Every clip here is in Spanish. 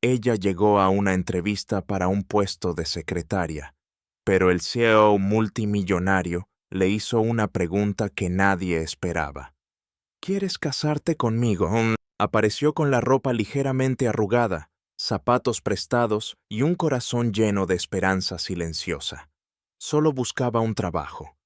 Ella llegó a una entrevista para un puesto de secretaria, pero el CEO multimillonario le hizo una pregunta que nadie esperaba. ¿Quieres casarte conmigo? Apareció con la ropa ligeramente arrugada, zapatos prestados y un corazón lleno de esperanza silenciosa. Solo buscaba un trabajo,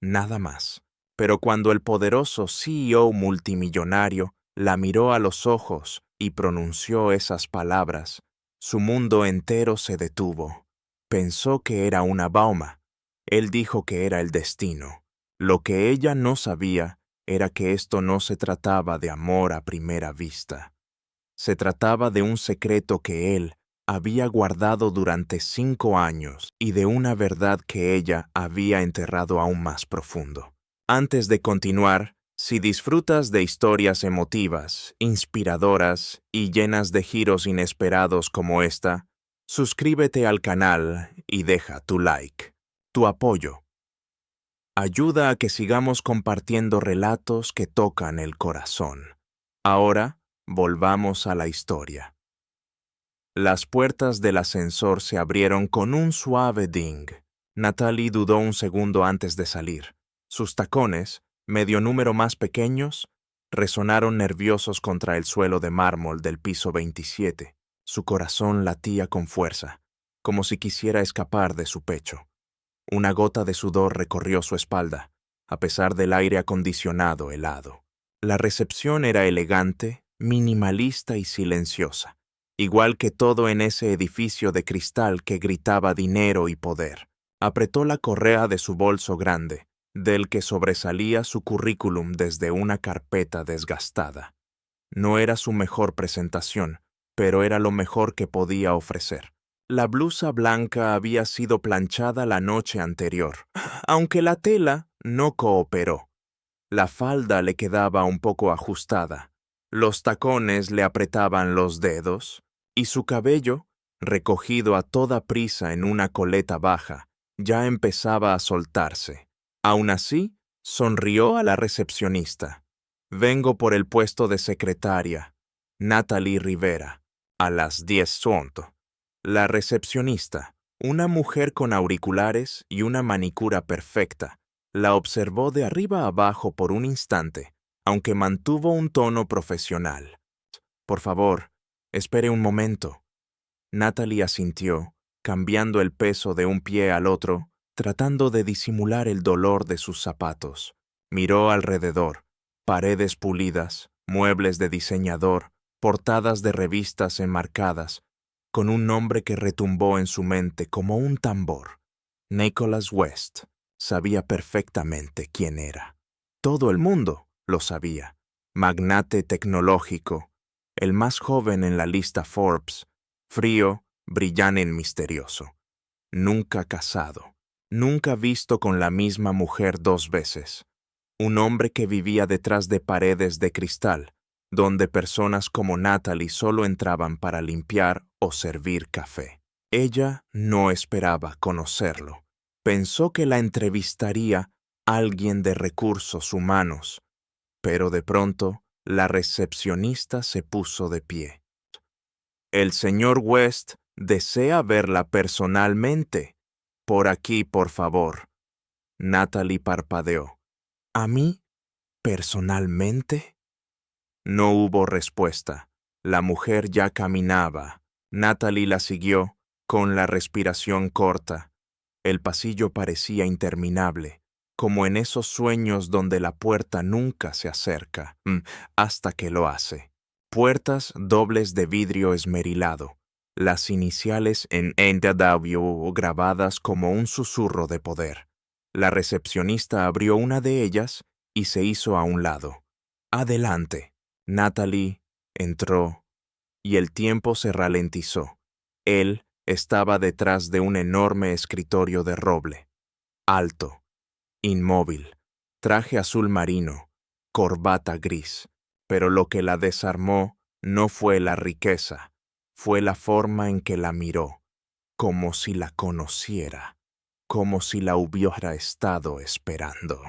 nada más. Pero cuando el poderoso CEO multimillonario la miró a los ojos y pronunció esas palabras, su mundo entero se detuvo. Pensó que era una broma. Él dijo que era el destino. Lo que ella no sabía era que esto no se trataba de amor a primera vista. Se trataba de un secreto que él había guardado durante 5 años y de una verdad que ella había enterrado aún más profundo. Antes de continuar, si disfrutas de historias emotivas, inspiradoras y llenas de giros inesperados como esta, suscríbete al canal y deja tu like. Tu apoyo ayuda a que sigamos compartiendo relatos que tocan el corazón. Ahora, volvamos a la historia. Las puertas del ascensor se abrieron con un suave ding. Natalie dudó un segundo antes de salir. Sus tacones, medio número más pequeños, resonaron nerviosos contra el suelo de mármol del piso 27. Su corazón latía con fuerza, como si quisiera escapar de su pecho. Una gota de sudor recorrió su espalda, a pesar del aire acondicionado helado. La recepción era elegante, minimalista y silenciosa, igual que todo en ese edificio de cristal que gritaba dinero y poder. Apretó la correa de su bolso grande, del que sobresalía su currículum desde una carpeta desgastada. No era su mejor presentación, pero era lo mejor que podía ofrecer. La blusa blanca había sido planchada la noche anterior, aunque la tela no cooperó. La falda le quedaba un poco ajustada, los tacones le apretaban los dedos, y su cabello, recogido a toda prisa en una coleta baja, ya empezaba a soltarse. Aún así, sonrió a la recepcionista. «Vengo por el puesto de secretaria, Natalie Rivera, a las 10 punto». La recepcionista, una mujer con auriculares y una manicura perfecta, la observó de arriba a abajo por un instante, aunque mantuvo un tono profesional. «Por favor, espere un momento». Natalie asintió, cambiando el peso de un pie al otro, tratando de disimular el dolor de sus zapatos. Miró alrededor, paredes pulidas, muebles de diseñador, portadas de revistas enmarcadas, con un nombre que retumbó en su mente como un tambor. Nicholas West. Sabía perfectamente quién era. Todo el mundo lo sabía. Magnate tecnológico, el más joven en la lista Forbes, frío, brillante y misterioso. Nunca casado, nunca visto con la misma mujer 2 veces. Un hombre que vivía detrás de paredes de cristal, donde personas como Natalie solo entraban para limpiar o servir café. Ella no esperaba conocerlo. Pensó que la entrevistaría alguien de recursos humanos, pero de pronto la recepcionista se puso de pie. «El señor West desea verla personalmente. Por aquí, por favor». Natalie parpadeó. «¿A mí? ¿Personalmente?» No hubo respuesta. La mujer ya caminaba. Natalie la siguió, con la respiración corta. El pasillo parecía interminable, como en esos sueños donde la puerta nunca se acerca, hasta que lo hace. Puertas dobles de vidrio esmerilado, las iniciales en NW grabadas como un susurro de poder. La recepcionista abrió una de ellas y se hizo a un lado. «Adelante». Natalie entró y el tiempo se ralentizó. Él estaba detrás de un enorme escritorio de roble. Alto, inmóvil, traje azul marino, corbata gris. Pero lo que la desarmó no fue la riqueza, fue la forma en que la miró, como si la conociera, como si la hubiera estado esperando.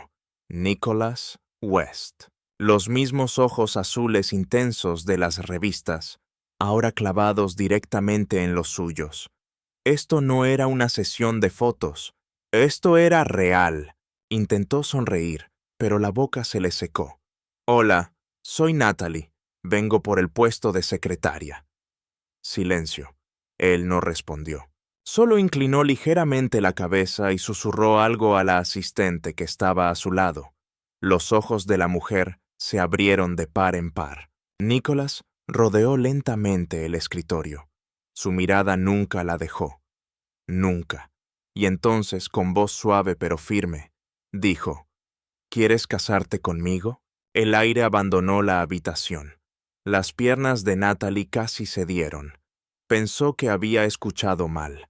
Nicholas West. Los mismos ojos azules intensos de las revistas, ahora clavados directamente en los suyos. Esto no era una sesión de fotos. Esto era real. Intentó sonreír, pero la boca se le secó. Hola, soy Natalie. Vengo por el puesto de secretaria. Silencio. Él no respondió. Solo inclinó ligeramente la cabeza y susurró algo a la asistente que estaba a su lado. Los ojos de la mujer se abrieron de par en par. Nicholas rodeó lentamente el escritorio. Su mirada nunca la dejó. Nunca. Y entonces, con voz suave pero firme, dijo, ¿quieres casarte conmigo? El aire abandonó la habitación. Las piernas de Natalie casi cedieron. Pensó que había escuchado mal.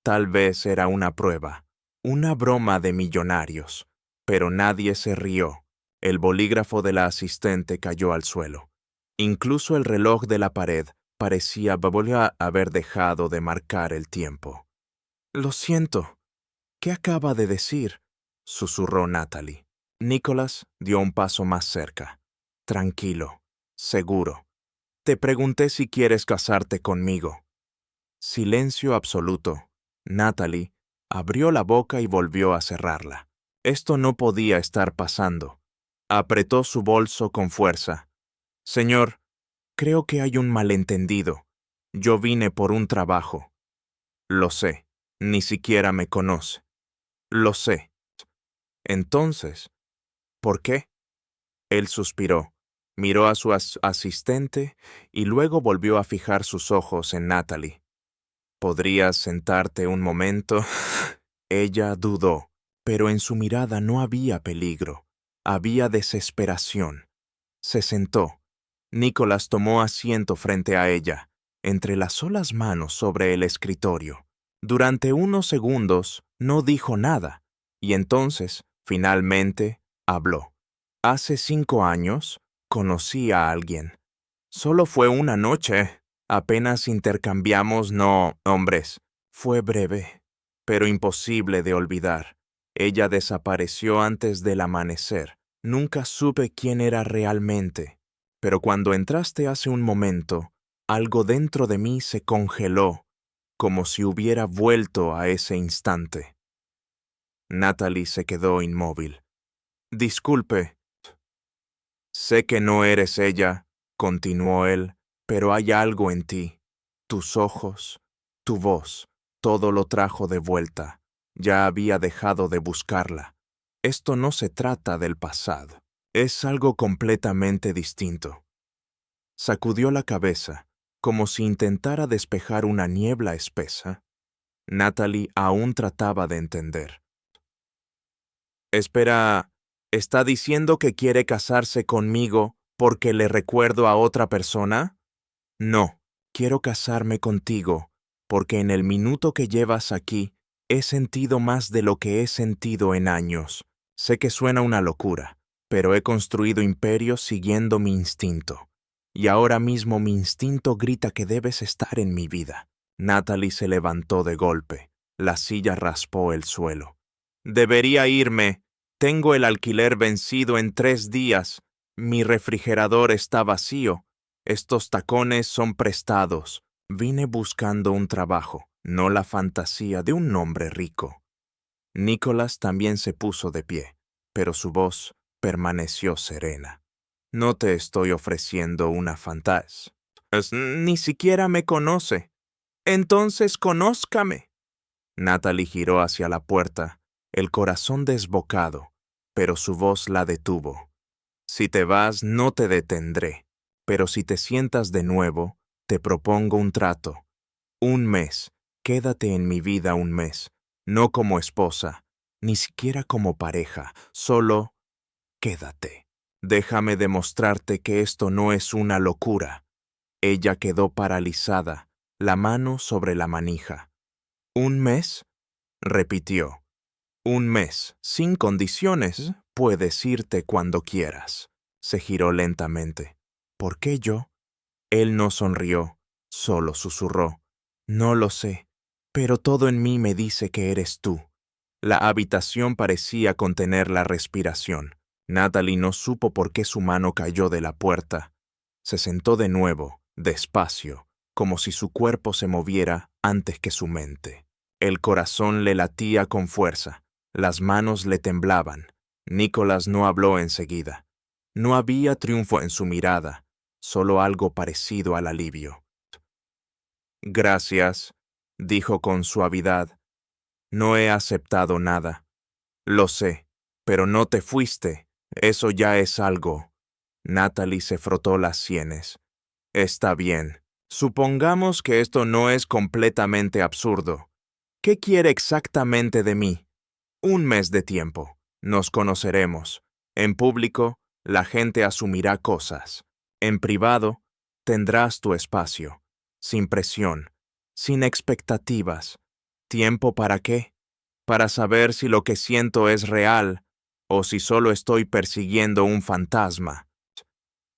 Tal vez era una prueba, una broma de millonarios. Pero nadie se rió. El bolígrafo de la asistente cayó al suelo. Incluso el reloj de la pared parecía volver a haber dejado de marcar el tiempo. Lo siento. ¿Qué acaba de decir? Susurró Natalie. Nicholas dio un paso más cerca. Tranquilo, seguro. Te pregunté si quieres casarte conmigo. Silencio absoluto. Natalie abrió la boca y volvió a cerrarla. Esto no podía estar pasando. Apretó su bolso con fuerza. Señor, creo que hay un malentendido. Yo vine por un trabajo. Lo sé. Ni siquiera me conoce. Lo sé. Entonces, ¿por qué? Él suspiró, miró a su asistente y luego volvió a fijar sus ojos en Natalie. ¿Podrías sentarte un momento? Ella dudó, pero en su mirada no había peligro, había desesperación. Se sentó. Nicholas tomó asiento frente a ella, entrelazó las manos sobre el escritorio. Durante unos segundos no dijo nada, y entonces, finalmente, habló. Hace 5 años, conocí a alguien. Solo fue una noche. Apenas intercambiamos nombres. Fue breve, pero imposible de olvidar. Ella desapareció antes del amanecer. Nunca supe quién era realmente. Pero cuando entraste hace un momento, algo dentro de mí se congeló, como si hubiera vuelto a ese instante. Natalie se quedó inmóvil. Disculpe. Sé que no eres ella, continuó él, pero hay algo en ti. Tus ojos, tu voz, todo lo trajo de vuelta. Ya había dejado de buscarla. Esto no se trata del pasado. Es algo completamente distinto. Sacudió la cabeza, como si intentara despejar una niebla espesa. Natalie aún trataba de entender. Espera, ¿está diciendo que quiere casarse conmigo porque le recuerdo a otra persona? No, quiero casarme contigo porque en el minuto que llevas aquí he sentido más de lo que he sentido en años. Sé que suena una locura, pero he construido imperios siguiendo mi instinto. Y ahora mismo mi instinto grita que debes estar en mi vida. Natalie se levantó de golpe. La silla raspó el suelo. Debería irme. Tengo el alquiler vencido en 3 días. Mi refrigerador está vacío. Estos tacones son prestados. Vine buscando un trabajo, no la fantasía de un hombre rico. Nicholas también se puso de pie, pero su voz permaneció serena. No te estoy ofreciendo una fantasía. Ni siquiera me conoce. Entonces conózcame. Natalie giró hacia la puerta, el corazón desbocado, pero su voz la detuvo. Si te vas, no te detendré, pero si te sientas de nuevo, te propongo un trato. 1 mes, quédate en mi vida 1 mes, no como esposa, ni siquiera como pareja, solo quédate. Déjame demostrarte que esto no es una locura. Ella quedó paralizada, la mano sobre la manija. ¿1 mes? Repitió. 1 mes, sin condiciones, puedes irte cuando quieras. Se giró lentamente. ¿Por qué yo? Él no sonrió, solo susurró. No lo sé, pero todo en mí me dice que eres tú. La habitación parecía contener la respiración. Natalie no supo por qué su mano cayó de la puerta. Se sentó de nuevo, despacio, como si su cuerpo se moviera antes que su mente. El corazón le latía con fuerza, las manos le temblaban. Nicholas no habló enseguida. No había triunfo en su mirada, solo algo parecido al alivio. Gracias, dijo con suavidad. No he aceptado nada. Lo sé, pero no te fuiste. Eso ya es algo. Natalie se frotó las sienes. Está bien. Supongamos que esto no es completamente absurdo. ¿Qué quiere exactamente de mí? Un mes de tiempo. Nos conoceremos. En público, la gente asumirá cosas. En privado, tendrás tu espacio. Sin presión. Sin expectativas. ¿Tiempo para qué? Para saber si lo que siento es real o si solo estoy persiguiendo un fantasma.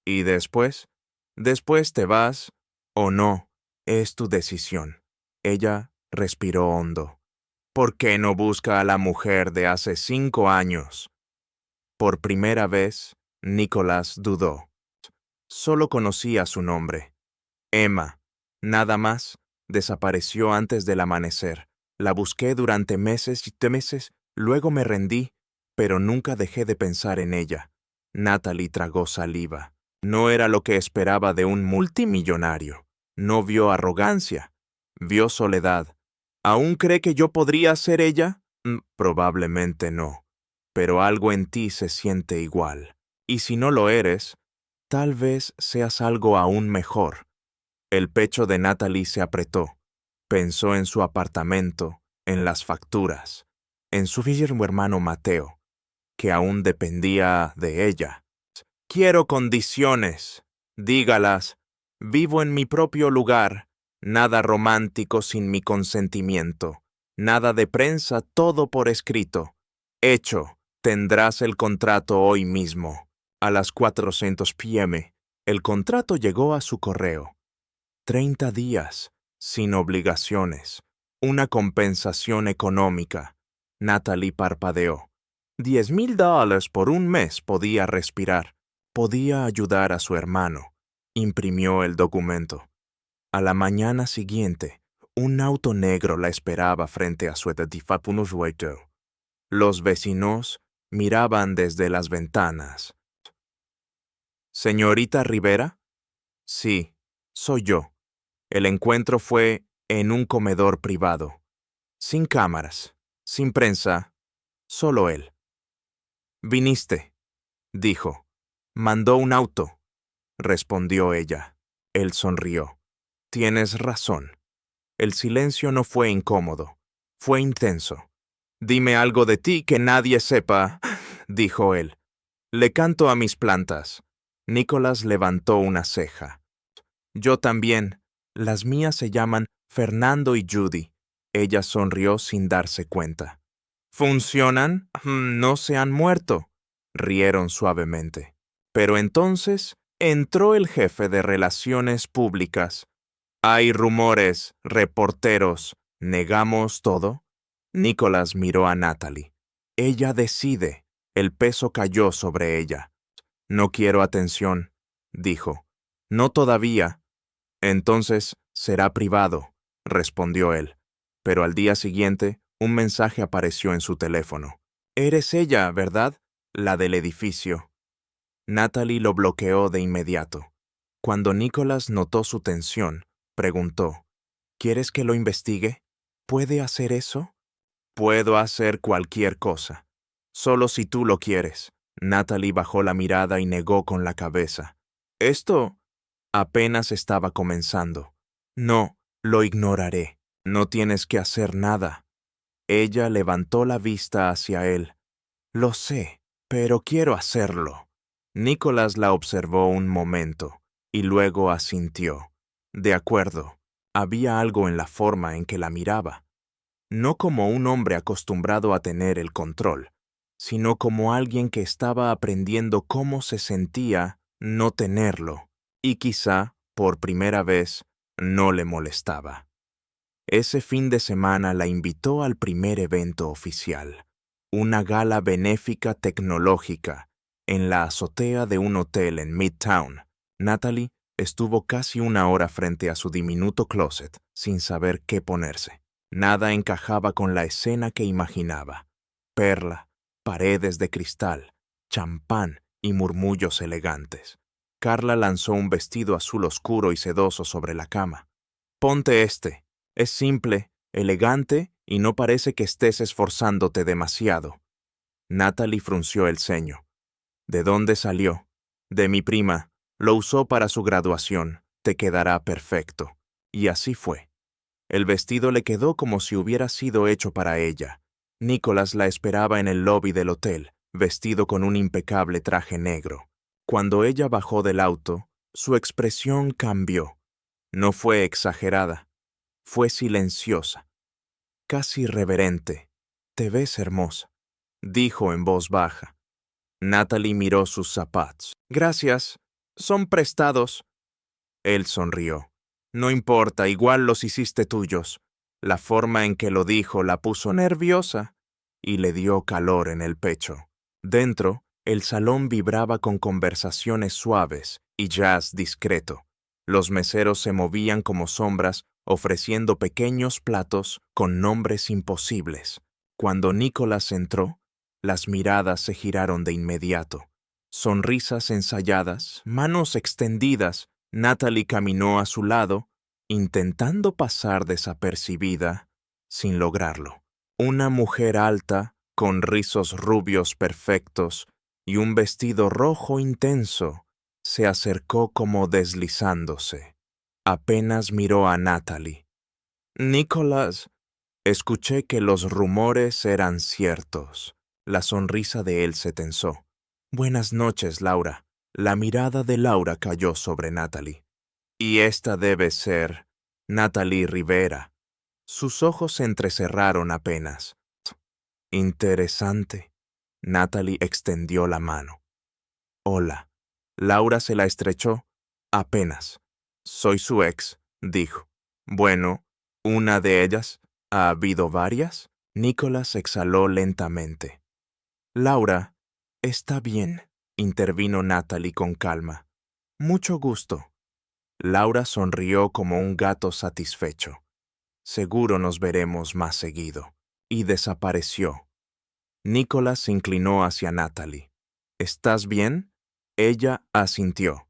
¿Y después? Después te vas o no. Es tu decisión. Ella respiró hondo. ¿Por qué no busca a la mujer de hace 5 años? Por primera vez, Nicholas dudó. Solo conocía su nombre. Emma. Nada más. Desapareció antes del amanecer. La busqué durante meses y meses, luego me rendí, pero nunca dejé de pensar en ella. Natalie tragó saliva. No era lo que esperaba de un multimillonario. No vio arrogancia. Vio soledad. ¿Aún cree que yo podría ser ella? Probablemente no. Pero algo en ti se siente igual. Y si no lo eres, tal vez seas algo aún mejor. El pecho de Natalie se apretó. Pensó en su apartamento, en las facturas, en su hermano Mateo, que aún dependía de ella. Quiero condiciones. Dígalas. Vivo en mi propio lugar. Nada romántico sin mi consentimiento. Nada de prensa, todo por escrito. Hecho. Tendrás el contrato hoy mismo. A las 400 p.m. El contrato llegó a su correo. 30 días, sin obligaciones. Una compensación económica. Natalie parpadeó. $10,000 por un mes podía respirar. Podía ayudar a su hermano. Imprimió el documento. A la mañana siguiente, un auto negro la esperaba frente a su edificio. Los vecinos miraban desde las ventanas. ¿Señorita Rivera? Sí, soy yo. El encuentro fue en un comedor privado. Sin cámaras, sin prensa, solo él. Viniste, dijo. Mandó un auto, respondió ella. Él sonrió. Tienes razón. El silencio no fue incómodo, fue intenso. Dime algo de ti que nadie sepa, dijo él. Le canto a mis plantas. Nicholas levantó una ceja. Yo también. Las mías se llaman Fernando y Judy. Ella sonrió sin darse cuenta. ¿Funcionan? No se han muerto. Rieron suavemente. Pero entonces entró el jefe de relaciones públicas. Hay rumores, reporteros. ¿Negamos todo? Nicholas miró a Natalie. Ella decide. El peso cayó sobre ella. No quiero atención, dijo. No todavía. Entonces será privado, respondió él. Pero al día siguiente, un mensaje apareció en su teléfono. Eres ella, ¿verdad? La del edificio. Natalie lo bloqueó de inmediato. Cuando Nicholas notó su tensión, preguntó, ¿quieres que lo investigue? ¿Puede hacer eso? Puedo hacer cualquier cosa. Solo si tú lo quieres. Natalie bajó la mirada y negó con la cabeza. Esto apenas estaba comenzando. No, lo ignoraré. No tienes que hacer nada. Ella levantó la vista hacia él. Lo sé, pero quiero hacerlo. Nicholas la observó un momento y luego asintió. De acuerdo, había algo en la forma en que la miraba. No como un hombre acostumbrado a tener el control, sino como alguien que estaba aprendiendo cómo se sentía no tenerlo, y quizá, por primera vez, no le molestaba. Ese fin de semana la invitó al primer evento oficial, una gala benéfica tecnológica, en la azotea de un hotel en Midtown. Natalie Estuvo casi una hora frente a su diminuto closet, sin saber qué ponerse. Nada encajaba con la escena que imaginaba. Perla, paredes de cristal, champán y murmullos elegantes. Carla lanzó un vestido azul oscuro y sedoso sobre la cama. Ponte este. Es simple, elegante y no parece que estés esforzándote demasiado. Natalie frunció el ceño. ¿De dónde salió? De mi prima. Lo usó para su graduación. Te quedará perfecto. Y así fue. El vestido le quedó como si hubiera sido hecho para ella. Nicholas la esperaba en el lobby del hotel, vestido con un impecable traje negro. Cuando ella bajó del auto, su expresión cambió. No fue exagerada, fue silenciosa, casi reverente. Te ves hermosa, dijo en voz baja. Natalie miró sus zapatos. Gracias, son prestados. Él sonrió. No importa, igual los hiciste tuyos. La forma en que lo dijo la puso nerviosa y le dio calor en el pecho. Dentro, el salón vibraba con conversaciones suaves y jazz discreto. Los meseros se movían como sombras, ofreciendo pequeños platos con nombres imposibles. Cuando Nicholas entró, las miradas se giraron de inmediato. Sonrisas ensayadas, manos extendidas. Natalie caminó a su lado, intentando pasar desapercibida, sin lograrlo. Una mujer alta, con rizos rubios perfectos y un vestido rojo intenso, se acercó como deslizándose. Apenas miró a Natalie. Nicholas, escuché que los rumores eran ciertos. La sonrisa de él se tensó. Buenas noches, Laura. La mirada de Laura cayó sobre Natalie. Y esta debe ser Natalie Rivera. Sus ojos se entrecerraron apenas. Interesante. Natalie extendió la mano. Hola. Laura se la estrechó. Apenas. Soy su ex, dijo. Bueno, ¿una de ellas? ¿Ha habido varias? Nicholas exhaló lentamente. Laura, está bien, intervino Natalie con calma. Mucho gusto. Laura sonrió como un gato satisfecho. Seguro nos veremos más seguido. Y desapareció. Nicholas se inclinó hacia Natalie. ¿Estás bien? Ella asintió.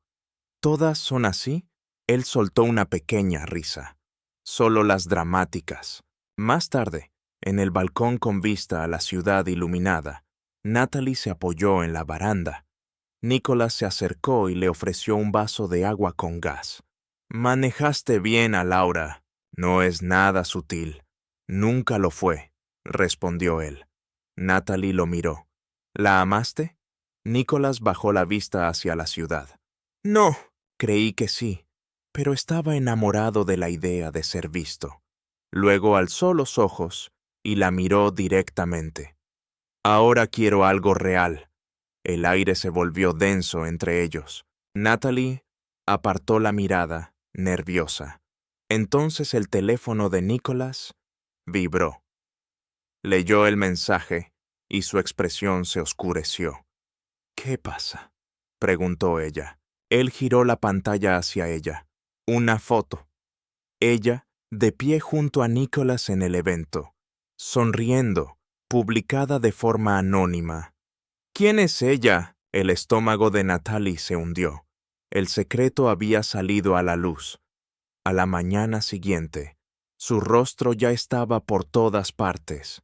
¿Todas son así? Él soltó una pequeña risa. Solo las dramáticas. Más tarde, en el balcón con vista a la ciudad iluminada, Natalie se apoyó en la baranda. Nicholas se acercó y le ofreció un vaso de agua con gas. Manejaste bien a Laura. No es nada sutil. Nunca lo fue, respondió él. Natalie lo miró. ¿La amaste? Nicholas bajó la vista hacia la ciudad. No, creí que sí, pero estaba enamorado de la idea de ser visto. Luego alzó los ojos y la miró directamente. Ahora quiero algo real. El aire se volvió denso entre ellos. Natalie apartó la mirada, nerviosa. Entonces el teléfono de Nicholas vibró. Leyó el mensaje y su expresión se oscureció. ¿Qué pasa?, preguntó ella. Él giró la pantalla hacia ella. Una foto. Ella, de pie junto a Nicholas en el evento, sonriendo, publicada de forma anónima. ¿Quién es ella? El estómago de Natalie se hundió. El secreto había salido a la luz. A la mañana siguiente, su rostro ya estaba por todas partes,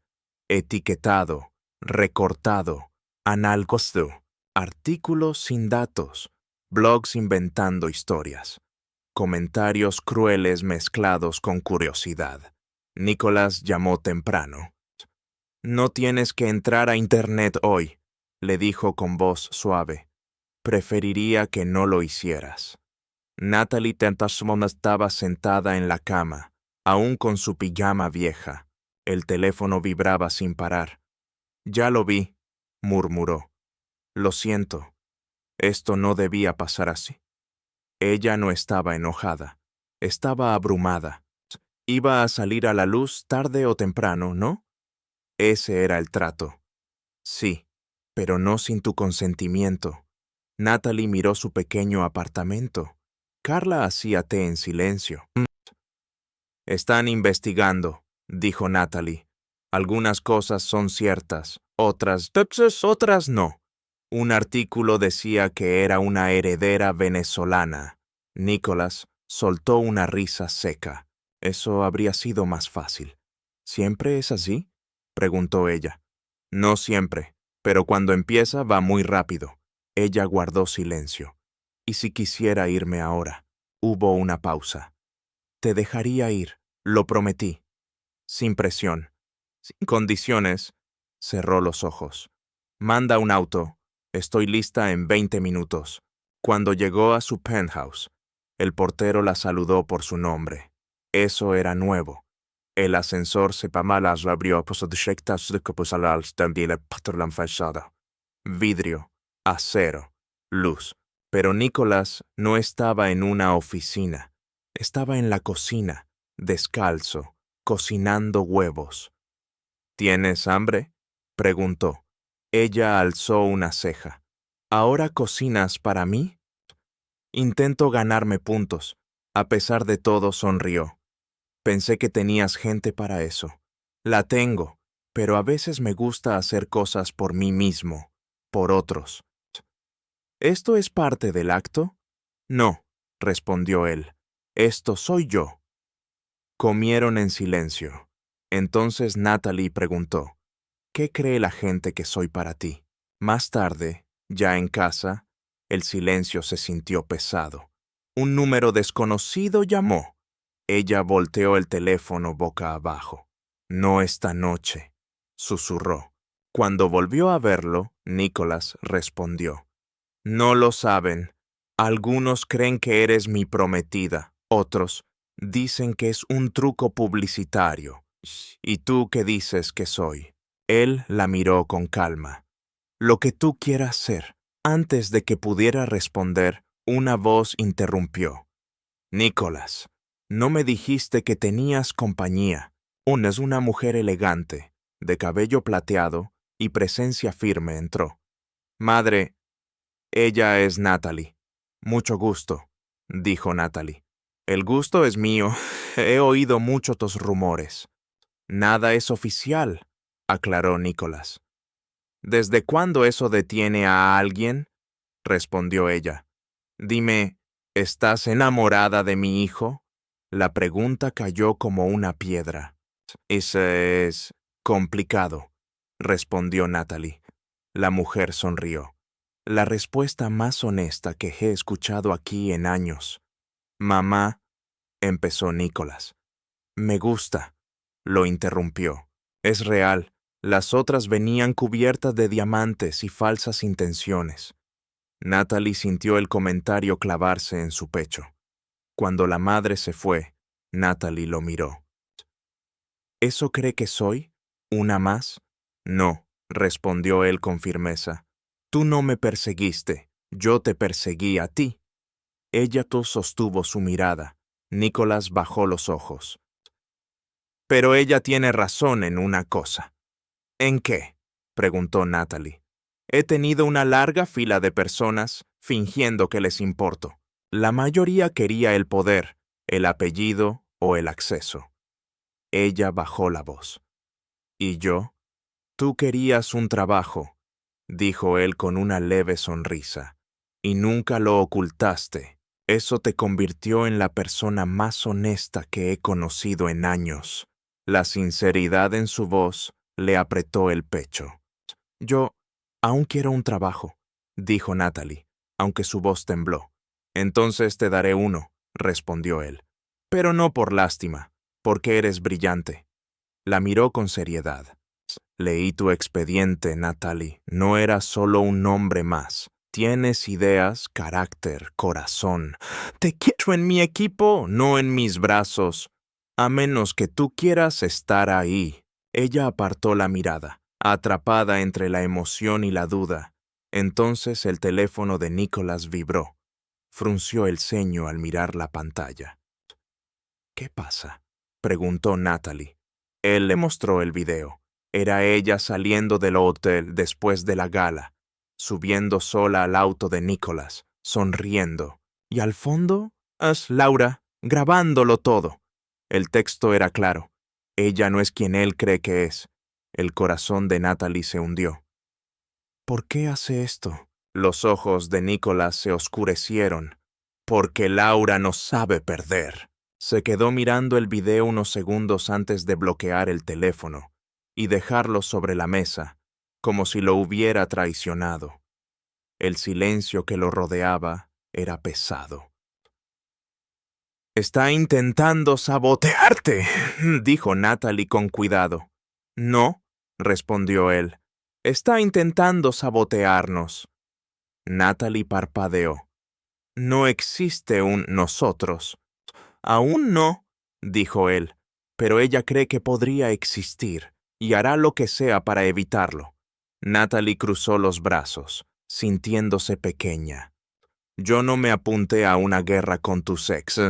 etiquetado, recortado, analgosado, artículos sin datos, blogs inventando historias, comentarios crueles mezclados con curiosidad. Nicholas llamó temprano. No tienes que entrar a Internet hoy, le dijo con voz suave. Preferiría que no lo hicieras. Natalie Tentasmon estaba sentada en la cama, aún con su pijama vieja. El teléfono vibraba sin parar. Ya lo vi, murmuró. Lo siento. Esto no debía pasar así. Ella no estaba enojada. Estaba abrumada. Iba a salir a la luz tarde o temprano, ¿no? Ese era el trato. Sí, pero no sin tu consentimiento. Natalie miró su pequeño apartamento. Carla hacía té en silencio. Están investigando, dijo Natalie. Algunas cosas son ciertas, otras no. Un artículo decía que era una heredera venezolana. Nicholas soltó una risa seca. Eso habría sido más fácil. ¿Siempre es así?, preguntó ella. No siempre, pero cuando empieza va muy rápido. Ella guardó silencio. ¿Y si quisiera irme ahora? Hubo una pausa. Te dejaría ir, lo prometí. Sin presión, sin condiciones. Cerró los ojos. Manda un auto. Estoy lista en 20 minutos. Cuando llegó a su penthouse, el portero la saludó por su nombre. Eso era nuevo. El ascensor se abrió vidrio, acero, luz. Pero Nicholas no estaba en una oficina. Estaba en la cocina, descalzo, cocinando huevos. ¿Tienes hambre?, preguntó. Ella alzó una ceja. ¿Ahora cocinas para mí? Intento ganarme puntos. A pesar de todo, sonrió. Pensé que tenías gente para eso. La tengo, pero a veces me gusta hacer cosas por mí mismo, por otros. ¿Esto es parte del acto? No, respondió él. Esto soy yo. Comieron en silencio. Entonces Natalie preguntó, ¿qué cree la gente que soy para ti? Más tarde, ya en casa, el silencio se sintió pesado. Un número desconocido llamó. Ella volteó el teléfono boca abajo. No esta noche, susurró. Cuando volvió a verlo, Nicholas respondió. No lo saben. Algunos creen que eres mi prometida. Otros dicen que es un truco publicitario. ¿Y tú qué dices que soy? Él la miró con calma. Lo que tú quieras ser. Antes de que pudiera responder, una voz interrumpió. Nicholas, no me dijiste que tenías compañía. Una es una mujer elegante, de cabello plateado y presencia firme entró. Madre, ella es Natalie. Mucho gusto, dijo Natalie. El gusto es mío. He oído muchos rumores. Nada es oficial, aclaró Nicholas. ¿Desde cuándo eso detiene a alguien?, respondió ella. Dime, ¿estás enamorada de mi hijo? La pregunta cayó como una piedra. Eso es complicado, respondió Natalie. La mujer sonrió. La respuesta más honesta que he escuchado aquí en años. Mamá, empezó Nicholas. Me gusta, lo interrumpió. Es real. Las otras venían cubiertas de diamantes y falsas intenciones. Natalie sintió el comentario clavarse en su pecho. Cuando la madre se fue, Natalie lo miró. ¿Eso cree que soy? ¿Una más? No, respondió él con firmeza. Tú no me perseguiste, yo te perseguí a ti. Ella sostuvo su mirada. Nicholas bajó los ojos. Pero ella tiene razón en una cosa. ¿En qué?, preguntó Natalie. He tenido una larga fila de personas fingiendo que les importo. La mayoría quería el poder, el apellido o el acceso. Ella bajó la voz. ¿Y yo? Tú querías un trabajo, dijo él con una leve sonrisa, y nunca lo ocultaste. Eso te convirtió en la persona más honesta que he conocido en años. La sinceridad en su voz le apretó el pecho. Yo aún quiero un trabajo, dijo Natalie, aunque su voz tembló. Entonces te daré uno, respondió él. Pero no por lástima, porque eres brillante. La miró con seriedad. Leí tu expediente, Natalie. No eras solo un nombre más. Tienes ideas, carácter, corazón. Te quiero en mi equipo, no en mis brazos. A menos que tú quieras estar ahí. Ella apartó la mirada, atrapada entre la emoción y la duda. Entonces el teléfono de Nicholas vibró. Frunció el ceño al mirar la pantalla. ¿Qué pasa?, preguntó Natalie. Él le mostró el video. Era ella saliendo del hotel después de la gala, subiendo sola al auto de Nicholas, sonriendo. Y al fondo, Laura, grabándolo todo. El texto era claro. Ella no es quien él cree que es. El corazón de Natalie se hundió. ¿Por qué hace esto? Los ojos de Nicholas se oscurecieron. Porque Laura no sabe perder. Se quedó mirando el video unos segundos antes de bloquear el teléfono y dejarlo sobre la mesa, como si lo hubiera traicionado. El silencio que lo rodeaba era pesado. «Está intentando sabotearte», dijo Natalie con cuidado. «No», respondió él. «Está intentando sabotearnos». Natalie parpadeó. «No existe un nosotros». «Aún no», dijo él, «pero ella cree que podría existir y hará lo que sea para evitarlo». Natalie cruzó los brazos, sintiéndose pequeña. «Yo no me apunté a una guerra con tu ex.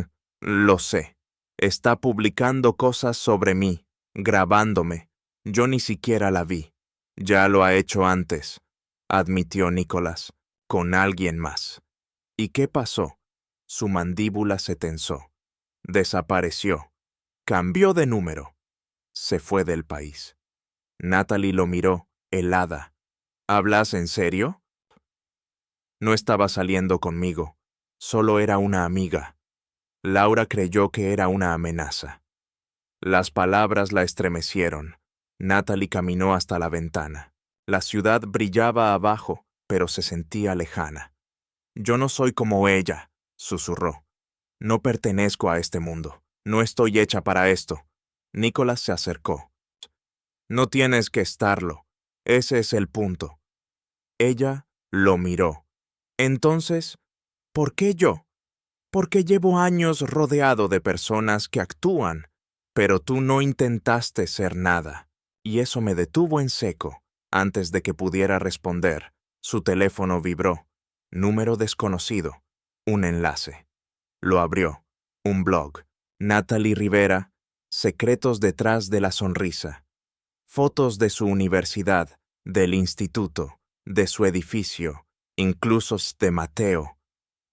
Lo sé. Está publicando cosas sobre mí, grabándome. Yo ni siquiera la vi. Ya lo ha hecho antes», admitió Nicholas, «con alguien más». ¿Y qué pasó? Su mandíbula se tensó. Desapareció. Cambió de número. Se fue del país. Natalie lo miró, helada. ¿Hablas en serio? No estaba saliendo conmigo. Solo era una amiga. Laura creyó que era una amenaza. Las palabras la estremecieron. Natalie caminó hasta la ventana. La ciudad brillaba abajo, pero se sentía lejana. «Yo no soy como ella», susurró. «No pertenezco a este mundo. No estoy hecha para esto». Nicholas se acercó. «No tienes que estarlo. Ese es el punto». Ella lo miró. «Entonces, ¿por qué yo? Porque llevo años rodeado de personas que actúan, pero tú no intentaste ser nada». Y eso me detuvo en seco. Antes de que pudiera responder, su teléfono vibró. Número desconocido. Un enlace. Lo abrió. Un blog. Natalie Rivera. Secretos detrás de la sonrisa. Fotos de su universidad, del instituto, de su edificio, incluso de Mateo.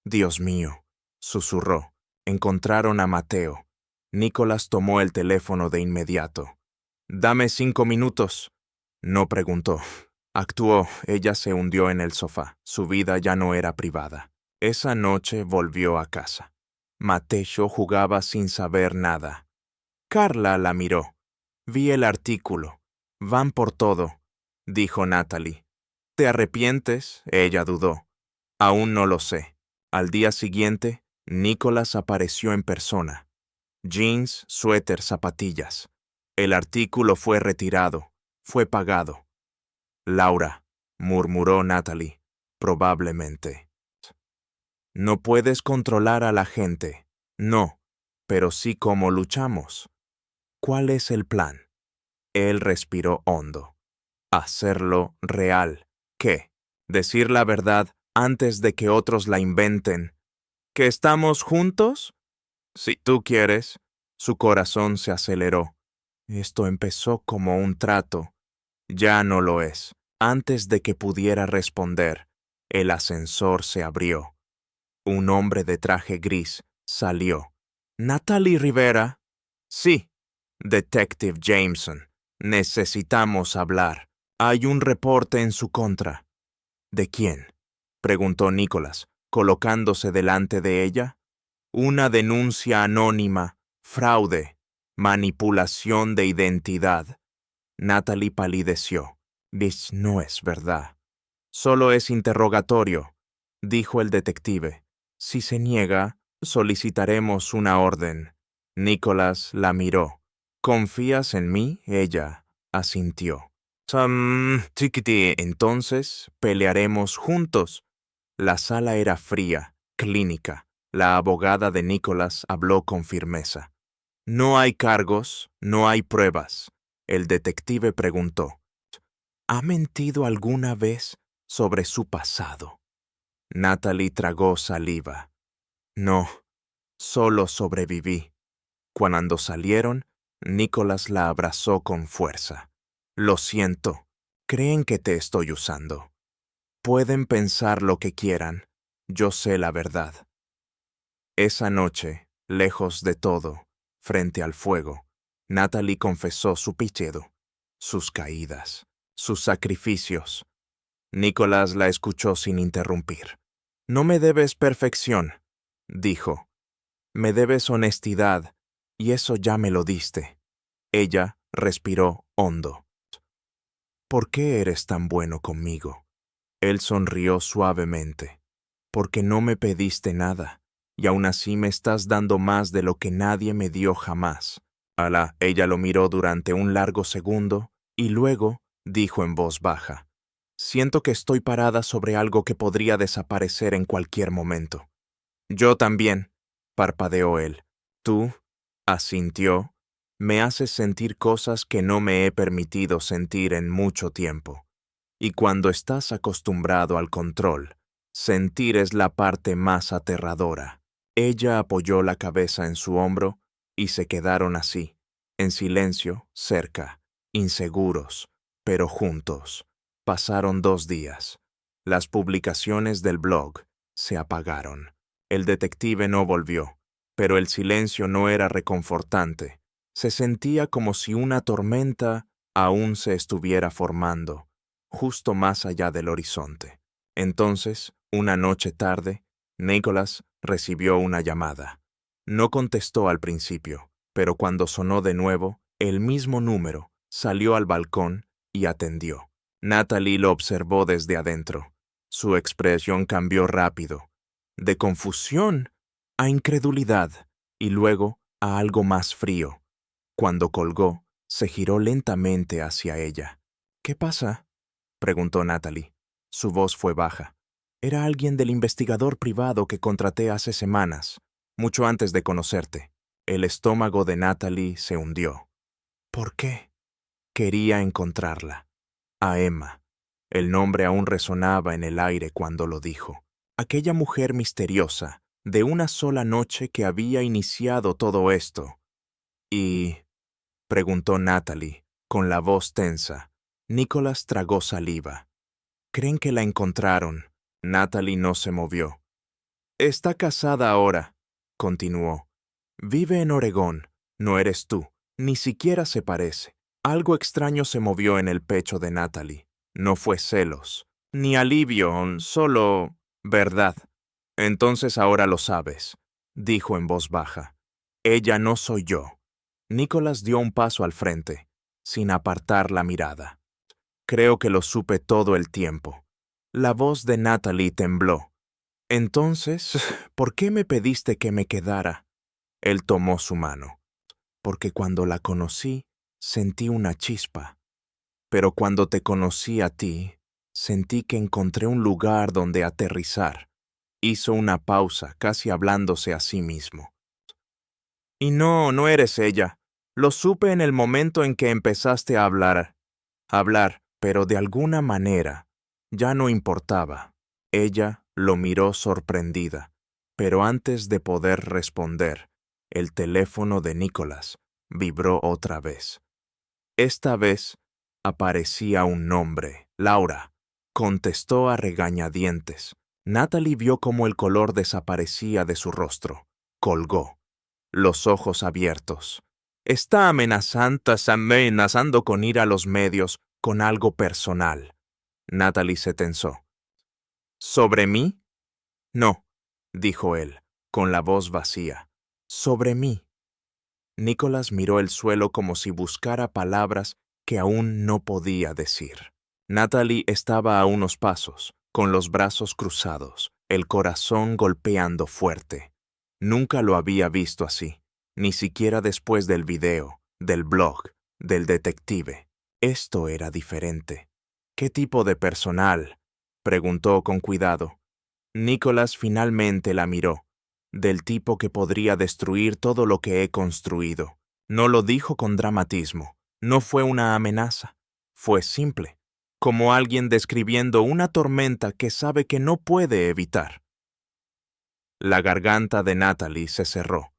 «Dios mío», susurró. Encontraron a Mateo. Nicholas tomó el teléfono de inmediato. «Dame 5 minutos». No preguntó. Actuó. Ella se hundió en el sofá. Su vida ya no era privada. Esa noche volvió a casa. Mateo jugaba sin saber nada. Carla la miró. «Vi el artículo. Van por todo», dijo Natalie. «¿Te arrepientes?», ella dudó. «Aún no lo sé». Al día siguiente, Nicholas apareció en persona. Jeans, suéter, zapatillas. El artículo fue retirado. Fue pagado. «Laura», murmuró Natalie, «probablemente». «No puedes controlar a la gente». «No, pero sí cómo luchamos». «¿Cuál es el plan?» Él respiró hondo. «Hacerlo real». ¿Qué? ¿Decir la verdad antes de que otros la inventen? ¿Que estamos juntos? Si tú quieres». Su corazón se aceleró. Esto empezó como un trato. Ya no lo es. Antes de que pudiera responder, el ascensor se abrió. Un hombre de traje gris salió. «¿Natalie Rivera?» «Sí, Detective Jameson. Necesitamos hablar. Hay un reporte en su contra». «¿De quién?», preguntó Nicholas, colocándose delante de ella. «Una denuncia anónima, fraude, manipulación de identidad». Natalie palideció. «No es verdad». «Solo es interrogatorio», dijo el detective. «Si se niega, solicitaremos una orden». Nicholas la miró. «¿Confías en mí?», ella asintió. Chiquiti, entonces pelearemos juntos». La sala era fría, clínica. La abogada de Nicholas habló con firmeza. «No hay cargos, no hay pruebas». El detective preguntó. «¿Ha mentido alguna vez sobre su pasado?» Natalie tragó saliva. «No, solo sobreviví». Cuando salieron, Nicholas la abrazó con fuerza. «Lo siento. Creen que te estoy usando. Pueden pensar lo que quieran. Yo sé la verdad». Esa noche, lejos de todo, frente al fuego, Natalie confesó su pichedo, sus caídas, sus sacrificios. Nicholas la escuchó sin interrumpir. No me debes perfección, dijo. Me debes honestidad, y eso ya me lo diste. Ella respiró hondo. ¿Por qué eres tan bueno conmigo? Él sonrió suavemente. Porque no me pediste nada, y aún así me estás dando más de lo que nadie me dio jamás. Alá, ella lo miró durante un largo segundo, y luego dijo en voz baja. Siento que estoy parada sobre algo que podría desaparecer en cualquier momento. Yo también, parpadeó él. Tú, asintió, me haces sentir cosas que no me he permitido sentir en mucho tiempo. Y cuando estás acostumbrado al control, sentir es la parte más aterradora. Ella apoyó la cabeza en su hombro y se quedaron así, en silencio, cerca, inseguros, pero juntos. Pasaron 2 días. Las publicaciones del blog se apagaron. El detective no volvió, pero el silencio no era reconfortante. Se sentía como si una tormenta aún se estuviera formando, justo más allá del horizonte. Entonces, una noche tarde, Nicholas recibió una llamada. No contestó al principio, pero cuando sonó de nuevo, el mismo número, salió al balcón y atendió. Natalie lo observó desde adentro. Su expresión cambió rápido, de confusión a incredulidad y luego a algo más frío. Cuando colgó, se giró lentamente hacia ella. ¿Qué pasa?, preguntó Natalie. Su voz fue baja. Era alguien del investigador privado que contraté hace semanas, mucho antes de conocerte. El estómago de Natalie se hundió. ¿Por qué? Quería encontrarla. A Emma. El nombre aún resonaba en el aire cuando lo dijo. Aquella mujer misteriosa, de una sola noche que había iniciado todo esto. ¿Y? Preguntó Natalie, con la voz tensa. Nicholas tragó saliva. ¿Creen que la encontraron? Natalie no se movió. Está casada ahora, continuó. Vive en Oregón. No eres tú. Ni siquiera se parece. Algo extraño se movió en el pecho de Natalie. No fue celos, ni alivio, solo verdad. Entonces ahora lo sabes, dijo en voz baja. Ella no soy yo. Nicholas dio un paso al frente, sin apartar la mirada. Creo que lo supe todo el tiempo. La voz de Natalie tembló. Entonces, ¿por qué me pediste que me quedara? Él tomó su mano. Porque cuando la conocí, sentí una chispa. Pero cuando te conocí a ti, sentí que encontré un lugar donde aterrizar. Hizo una pausa, casi hablándose a sí mismo. Y no eres ella. Lo supe en el momento en que empezaste a hablar, pero de alguna manera ya no importaba. Ella lo miró sorprendida, pero antes de poder responder, el teléfono de Nicholas vibró otra vez. Esta vez aparecía un nombre, Laura. Contestó a regañadientes. Natalie vio cómo el color desaparecía de su rostro. Colgó, los ojos abiertos. Está amenazando con ir a los medios con algo personal. Natalie se tensó. ¿Sobre mí? No, dijo él, con la voz vacía. Sobre mí. Nicholas miró el suelo como si buscara palabras que aún no podía decir. Natalie estaba a unos pasos, con los brazos cruzados, el corazón golpeando fuerte. Nunca lo había visto así, ni siquiera después del video, del blog, del detective. Esto era diferente. ¿Qué tipo de personal?, preguntó con cuidado. Nicholas finalmente la miró. Del tipo que podría destruir todo lo que he construido. No lo dijo con dramatismo. No fue una amenaza. Fue simple, como alguien describiendo una tormenta que sabe que no puede evitar. La garganta de Natalie se cerró.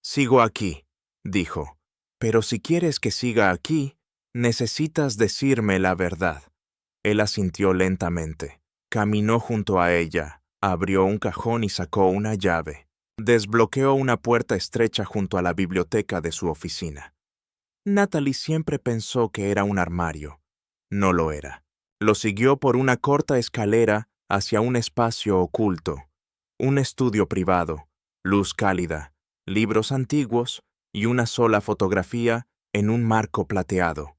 Sigo aquí, dijo. Pero si quieres que siga aquí, necesitas decirme la verdad. Él asintió lentamente. Caminó junto a ella, abrió un cajón y sacó una llave. Desbloqueó una puerta estrecha junto a la biblioteca de su oficina. Natalie siempre pensó que era un armario. No lo era. Lo siguió por una corta escalera hacia un espacio oculto, un estudio privado, luz cálida, libros antiguos y una sola fotografía en un marco plateado.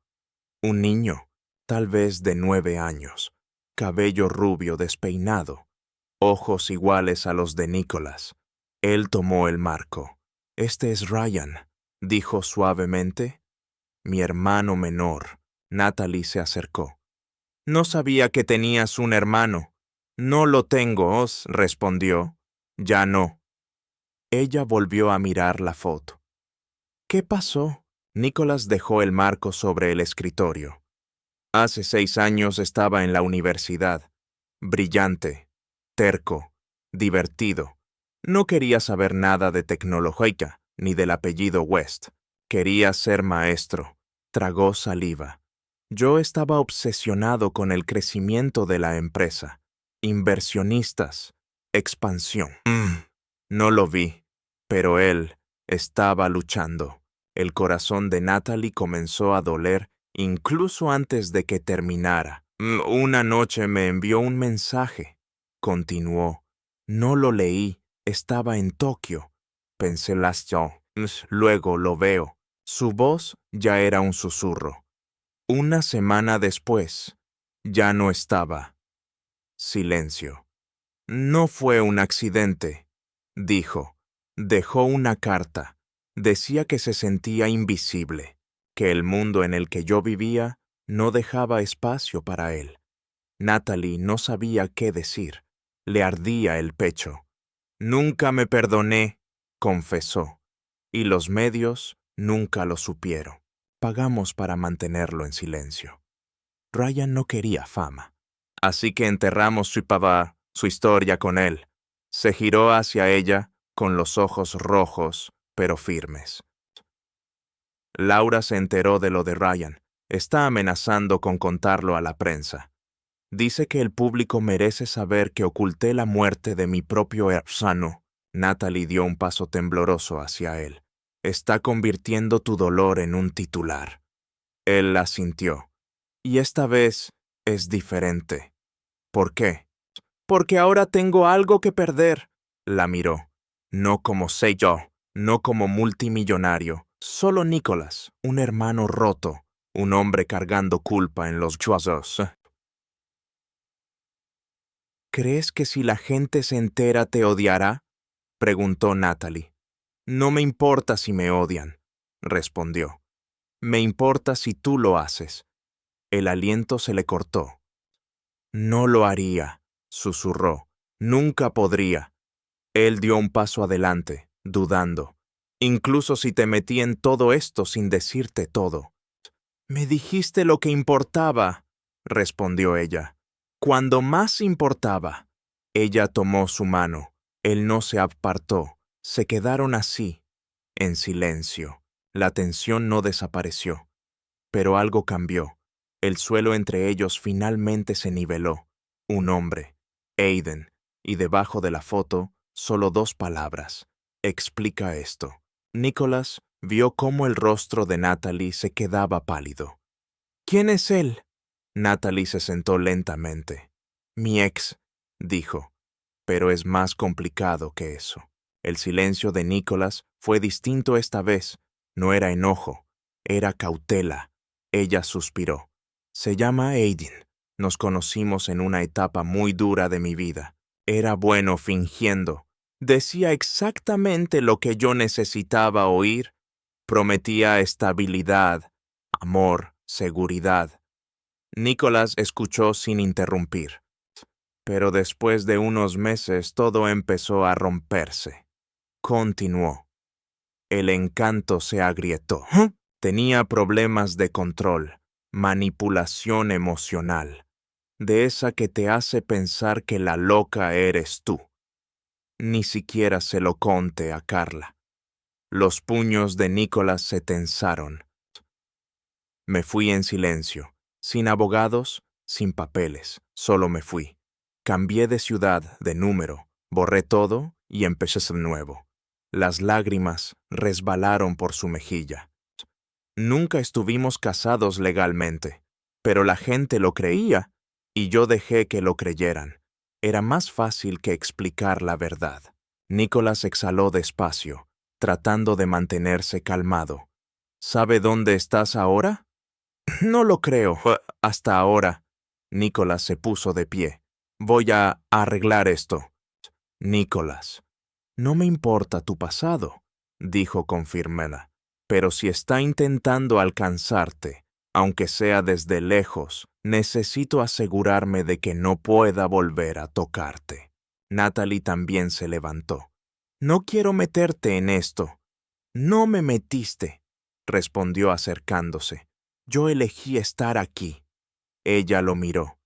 Un niño, tal vez de 9 años, cabello rubio despeinado, ojos iguales a los de Nicholas. Él tomó el marco. «Este es Ryan», dijo suavemente. «Mi hermano menor». Natalie se acercó. «No sabía que tenías un hermano». «No lo tengo», respondió. «Ya no». Ella volvió a mirar la foto. «¿Qué pasó?» Nicholas dejó el marco sobre el escritorio. «Hace 6 años estaba en la universidad. Brillante, terco, divertido. No quería saber nada de tecnología, ni del apellido West. Quería ser maestro». Tragó saliva. «Yo estaba obsesionado con el crecimiento de la empresa. Inversionistas. Expansión. No lo vi, pero él estaba luchando». El corazón de Natalie comenzó a doler incluso antes de que terminara. «Una noche me envió un mensaje», continuó. «No lo leí, estaba en Tokio. Pensé luego lo veo». Su voz ya era un susurro. Una semana después, ya no estaba. Silencio. «No fue un accidente», dijo. Dejó una carta. Decía que se sentía invisible, que el mundo en el que yo vivía no dejaba espacio para él. Natalie no sabía qué decir. Le ardía el pecho. «Nunca me perdoné», confesó. «Y los medios nunca lo supieron. Pagamos para mantenerlo en silencio». Ryan no quería fama. Así que enterramos su historia con él. Se giró hacia ella con los ojos rojos, pero firmes. «Laura se enteró de lo de Ryan. Está amenazando con contarlo a la prensa. Dice que el público merece saber que oculté la muerte de mi propio hermano». Natalie dio un paso tembloroso hacia él. «Está convirtiendo tu dolor en un titular». Él asintió. «Y esta vez es diferente». «¿Por qué?» «Porque ahora tengo algo que perder». La miró. «No como sé yo, no como multimillonario. Solo Nicholas, un hermano roto, un hombre cargando culpa en los huesos». «¿Crees que si la gente se entera te odiará?», preguntó Natalie. «No me importa si me odian», respondió. «Me importa si tú lo haces». El aliento se le cortó. «No lo haría», susurró. «Nunca podría». Él dio un paso adelante, dudando. «Incluso si te metí en todo esto sin decirte todo». «Me dijiste lo que importaba», respondió ella. «Cuando más importaba». Ella tomó su mano. Él no se apartó. Se quedaron así, en silencio. La tensión no desapareció. Pero algo cambió. El suelo entre ellos finalmente se niveló. Un hombre, Aiden, y debajo de la foto, solo 2 palabras. «Explica esto». Nicholas vio cómo el rostro de Natalie se quedaba pálido. «¿Quién es él?» Natalie se sentó lentamente. «Mi ex», dijo. «Pero es más complicado que eso». El silencio de Nicholas fue distinto esta vez. No era enojo, era cautela. Ella suspiró. «Se llama Aiden. Nos conocimos en una etapa muy dura de mi vida. Era bueno fingiendo. Decía exactamente lo que yo necesitaba oír. Prometía estabilidad, amor, seguridad». Nicholas escuchó sin interrumpir. Pero después de unos meses todo empezó a romperse. Continuó. El encanto se agrietó. Tenía problemas de control, manipulación emocional, de esa que te hace pensar que la loca eres tú. Ni siquiera se lo conté a Carla. Los puños de Nicholas se tensaron. Me fui en silencio, sin abogados, sin papeles, solo me fui. Cambié de ciudad, de número, borré todo y empecé de nuevo. Las lágrimas resbalaron por su mejilla. Nunca estuvimos casados legalmente, pero la gente lo creía y yo dejé que lo creyeran. Era más fácil que explicar la verdad. Nicholas exhaló despacio, tratando de mantenerse calmado. ¿Sabe dónde estás ahora? No lo creo. Hasta ahora. Nicholas se puso de pie. Voy a arreglar esto. Nicholas, no me importa tu pasado, dijo con firmeza, pero si está intentando alcanzarte, aunque sea desde lejos, necesito asegurarme de que no pueda volver a tocarte. Natalie también se levantó. No quiero meterte en esto. No me metiste, respondió acercándose. Yo elegí estar aquí. Ella lo miró.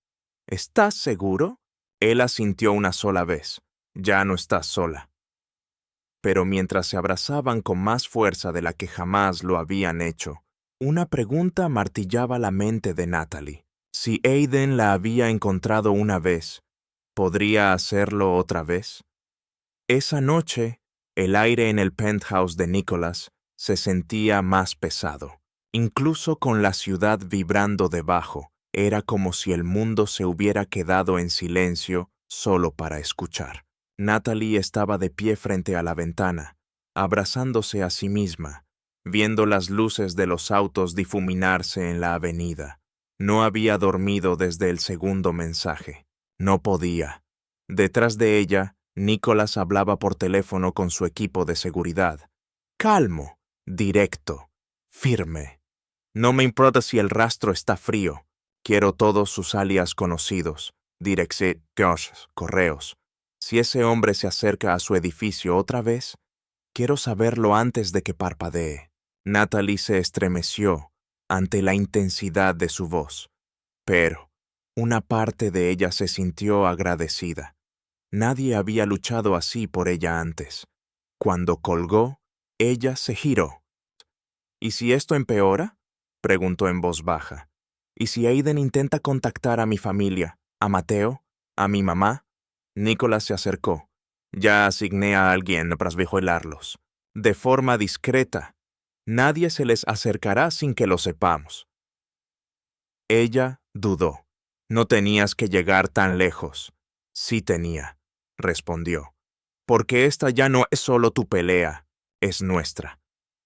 ¿Estás seguro? Él asintió una sola vez. Ya no estás sola. Pero mientras se abrazaban con más fuerza de la que jamás lo habían hecho, una pregunta martillaba la mente de Natalie. Si Aiden la había encontrado una vez, ¿podría hacerlo otra vez? Esa noche, el aire en el penthouse de Nicholas se sentía más pesado. Incluso con la ciudad vibrando debajo, era como si el mundo se hubiera quedado en silencio solo para escuchar. Natalie estaba de pie frente a la ventana, abrazándose a sí misma, viendo las luces de los autos difuminarse en la avenida. No había dormido desde el segundo mensaje. No podía. Detrás de ella, Nicholas hablaba por teléfono con su equipo de seguridad. Calmo, directo, firme. No me importa si el rastro está frío. Quiero todos sus alias conocidos, direcciones, correos. Si ese hombre se acerca a su edificio otra vez, quiero saberlo antes de que parpadee. Natalie se estremeció ante la intensidad de su voz, pero una parte de ella se sintió agradecida. Nadie había luchado así por ella antes. Cuando colgó, ella se giró. ¿Y si esto empeora? Preguntó en voz baja. ¿Y si Aiden intenta contactar a mi familia, a Mateo, a mi mamá? Nicholas se acercó. Ya asigné a alguien para vigilarlos. De forma discreta. Nadie se les acercará sin que lo sepamos. Ella dudó. No tenías que llegar tan lejos. Sí tenía, respondió. Porque esta ya no es solo tu pelea, es nuestra.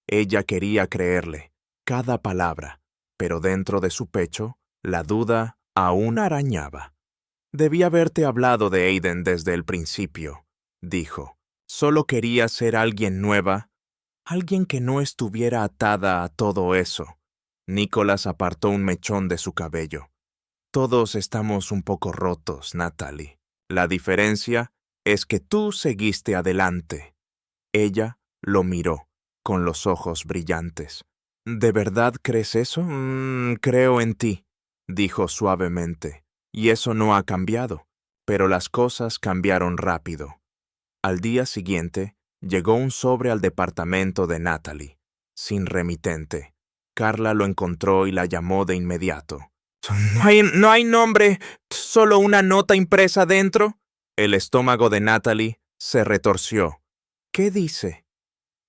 Ella quería creerle, cada palabra, pero dentro de su pecho, la duda aún arañaba. Debí haberte hablado de Aiden desde el principio, dijo. Solo quería ser alguien nueva, alguien que no estuviera atada a todo eso. Nicholas apartó un mechón de su cabello. Todos estamos un poco rotos, Natalie. La diferencia es que tú seguiste adelante. Ella lo miró, con los ojos brillantes. ¿De verdad crees eso? Creo en ti, dijo suavemente. Y eso no ha cambiado. Pero las cosas cambiaron rápido. Al día siguiente, llegó un sobre al departamento de Natalie, sin remitente. Carla lo encontró y la llamó de inmediato. No hay nombre, solo una nota impresa dentro. El estómago de Natalie se retorció. ¿Qué dice?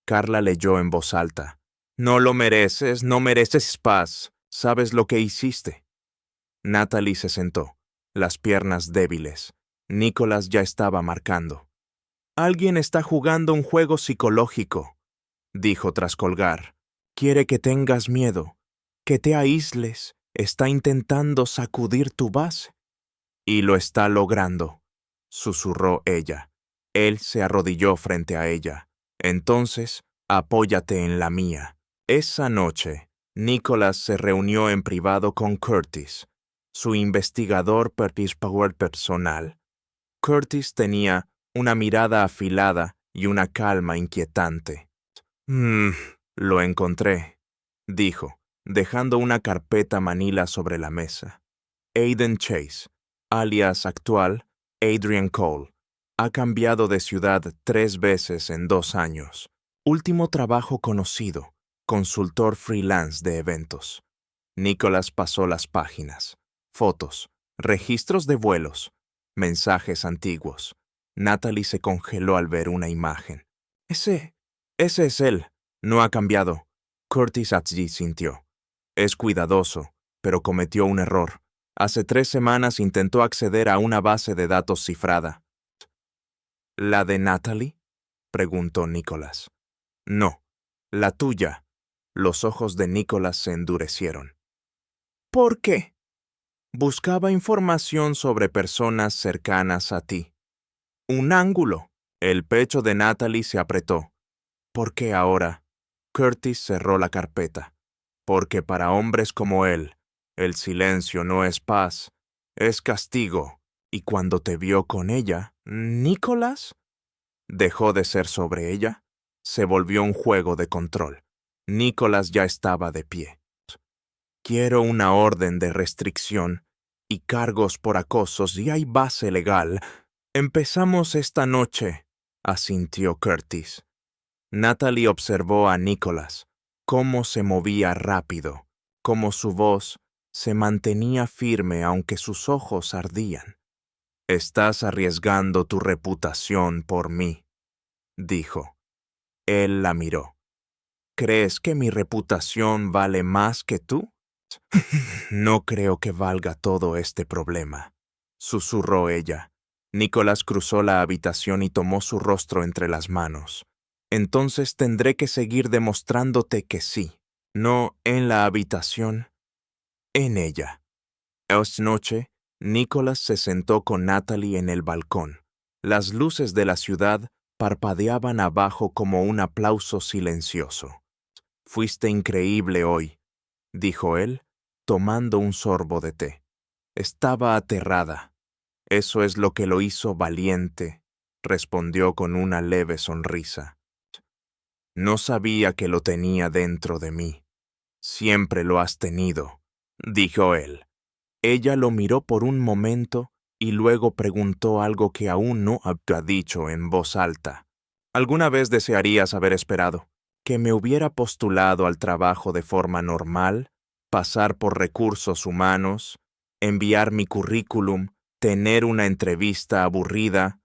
Carla leyó en voz alta. No lo mereces, no mereces paz. ¿Sabes lo que hiciste? Natalie se sentó, las piernas débiles. Nicholas ya estaba marcando. Alguien está jugando un juego psicológico, dijo tras colgar. Quiere que tengas miedo, que te aísles. Está intentando sacudir tu base. Y lo está logrando, susurró ella. Él se arrodilló frente a ella. Entonces, apóyate en la mía. Esa noche, Nicholas se reunió en privado con Curtis, su investigador personal. Curtis tenía una mirada afilada y una calma inquietante. Lo encontré, dijo, dejando una carpeta manila sobre la mesa. Aiden Chase, alias actual Adrian Cole, ha cambiado de ciudad 3 veces en 2 años. Último trabajo conocido, consultor freelance de eventos. Nicholas pasó las páginas. Fotos, registros de vuelos, mensajes antiguos. Natalie se congeló al ver una imagen. Ese es él. No ha cambiado. Curtis sintió. Es cuidadoso, pero cometió un error. Hace 3 semanas intentó acceder a una base de datos cifrada. ¿La de Natalie?, preguntó Nicholas. No, la tuya. Los ojos de Nicholas se endurecieron. ¿Por qué? Buscaba información sobre personas cercanas a ti. Un ángulo. El pecho de Natalie se apretó. ¿Por qué ahora? Curtis cerró la carpeta. Porque para hombres como él, el silencio no es paz, es castigo. Y cuando te vio con ella, ¿Nicholas? Dejó de ser sobre ella. Se volvió un juego de control. Nicholas ya estaba de pie. Quiero una orden de restricción y cargos por acoso si hay base legal. Empezamos esta noche, asintió Curtis. Natalie observó a Nicholas, cómo se movía rápido, cómo su voz se mantenía firme aunque sus ojos ardían. Estás arriesgando tu reputación por mí, dijo. Él la miró. ¿Crees que mi reputación vale más que tú? No creo que valga todo este problema, susurró ella. Nicholas cruzó la habitación y tomó su rostro entre las manos. Entonces tendré que seguir demostrándote que sí, no en la habitación, en ella. Esta noche, Nicholas se sentó con Natalie en el balcón. Las luces de la ciudad parpadeaban abajo como un aplauso silencioso. Fuiste increíble hoy, dijo él, tomando un sorbo de té. Estaba aterrada. Eso es lo que lo hizo valiente, respondió con una leve sonrisa. No sabía que lo tenía dentro de mí. Siempre lo has tenido, dijo él. Ella lo miró por un momento y luego preguntó algo que aún no había dicho en voz alta. ¿Alguna vez desearías haber esperado que me hubiera postulado al trabajo de forma normal, pasar por recursos humanos, enviar mi currículum, tener una entrevista aburrida,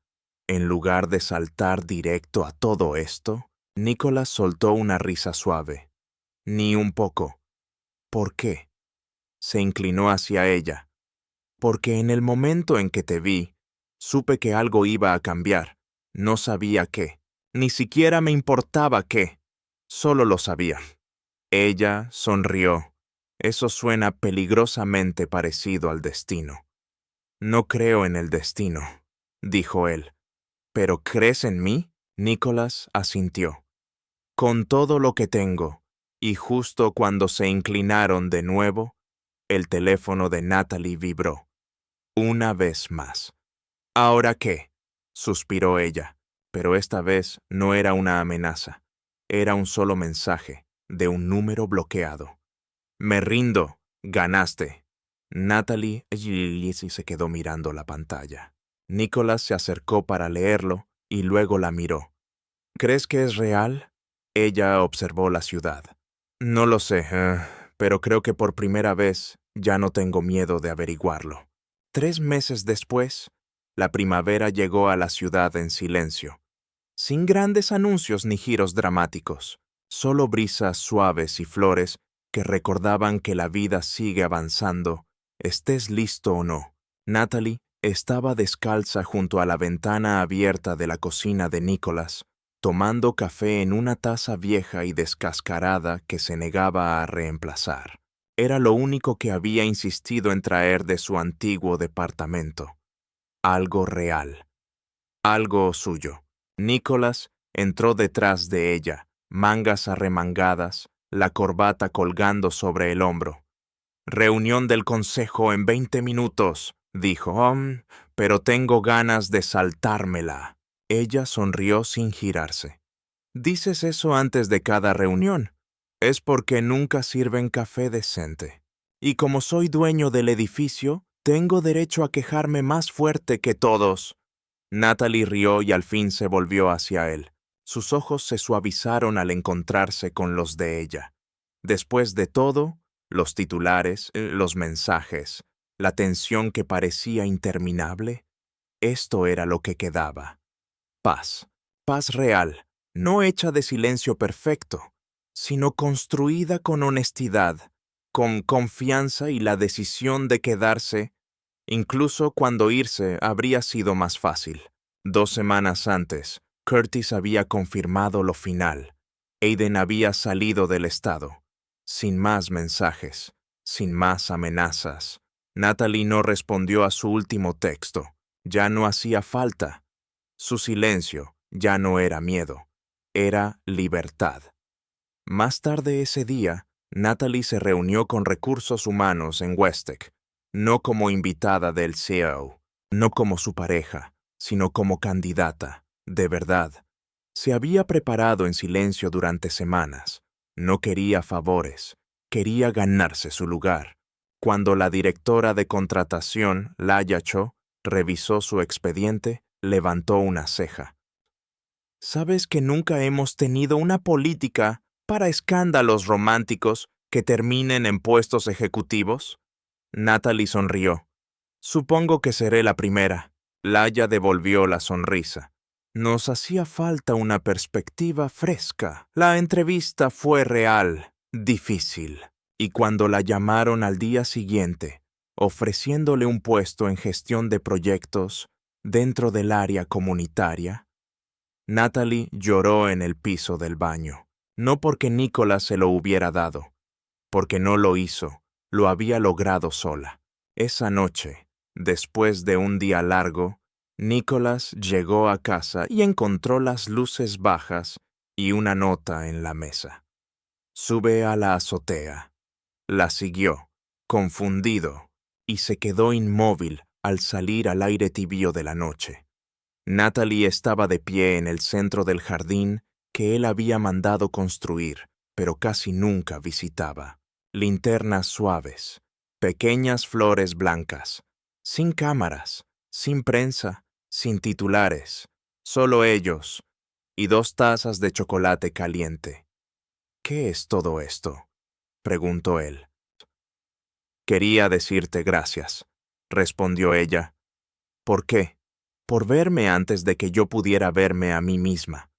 en lugar de saltar directo a todo esto? Nicholas soltó una risa suave. Ni un poco. ¿Por qué? Se inclinó hacia ella. Porque en el momento en que te vi, supe que algo iba a cambiar. No sabía qué. Ni siquiera me importaba qué. Solo lo sabía. Ella sonrió. Eso suena peligrosamente parecido al destino. No creo en el destino, dijo él. ¿Pero crees en mí? Nicholas asintió. Con todo lo que tengo, y justo cuando se inclinaron de nuevo, el teléfono de Natalie vibró. Una vez más. ¿Ahora qué?, suspiró ella, pero esta vez no era una amenaza. Era un solo mensaje, de un número bloqueado. Me rindo, ganaste. Natalie se quedó mirando la pantalla. Nicholas se acercó para leerlo y luego la miró. ¿Crees que es real? Ella observó la ciudad. No lo sé, pero creo que por primera vez ya no tengo miedo de averiguarlo. 3 meses después, la primavera llegó a la ciudad en silencio, sin grandes anuncios ni giros dramáticos, solo brisas suaves y flores que recordaban que la vida sigue avanzando, estés listo o no. Natalie estaba descalza junto a la ventana abierta de la cocina de Nicholas, tomando café en una taza vieja y descascarada que se negaba a reemplazar. Era lo único que había insistido en traer de su antiguo departamento. Algo real. Algo suyo. Nicholas entró detrás de ella, mangas arremangadas, la corbata colgando sobre el hombro. «Reunión del consejo en 20 minutos», dijo, «pero tengo ganas de saltármela». Ella sonrió sin girarse. «Dices eso antes de cada reunión. Es porque nunca sirven café decente. Y como soy dueño del edificio, tengo derecho a quejarme más fuerte que todos». Natalie rió y al fin se volvió hacia él. Sus ojos se suavizaron al encontrarse con los de ella. Después de todo, los titulares, los mensajes, la tensión que parecía interminable, esto era lo que quedaba. Paz. Paz real. no hecha de silencio perfecto, sino construida con honestidad, con confianza y la decisión de quedarse, incluso cuando irse habría sido más fácil. 2 semanas antes, Curtis había confirmado lo final. Aiden había salido del estado, sin más mensajes, sin más amenazas. Natalie no respondió a su último texto. Ya no hacía falta. Su silencio ya no era miedo, era libertad. Más tarde ese día, Natalie se reunió con Recursos Humanos en Westec, no como invitada del CEO, no como su pareja, sino como candidata, de verdad. Se había preparado en silencio durante semanas. No quería favores, quería ganarse su lugar. Cuando la directora de contratación, Laya Cho, revisó su expediente, levantó una ceja. ¿Sabes que nunca hemos tenido una política para escándalos románticos que terminen en puestos ejecutivos? Natalie sonrió. Supongo que seré la primera. Laya devolvió la sonrisa. Nos hacía falta una perspectiva fresca. La entrevista fue real, difícil. Y cuando la llamaron al día siguiente, ofreciéndole un puesto en gestión de proyectos dentro del área comunitaria, Natalie lloró en el piso del baño. No porque Nicholas se lo hubiera dado, porque no lo hizo, lo había logrado sola. Esa noche, después de un día largo, Nicholas llegó a casa y encontró las luces bajas y una nota en la mesa. Sube a la azotea. La siguió, confundido, y se quedó inmóvil al salir al aire tibio de la noche. Natalie estaba de pie en el centro del jardín que él había mandado construir, pero casi nunca visitaba. Linternas suaves, pequeñas flores blancas, sin cámaras, sin prensa, sin titulares, solo ellos, y 2 tazas de chocolate caliente. ¿Qué es todo esto?, preguntó él. Quería decirte gracias, respondió ella. ¿Por qué? Por verme antes de que yo pudiera verme a mí misma,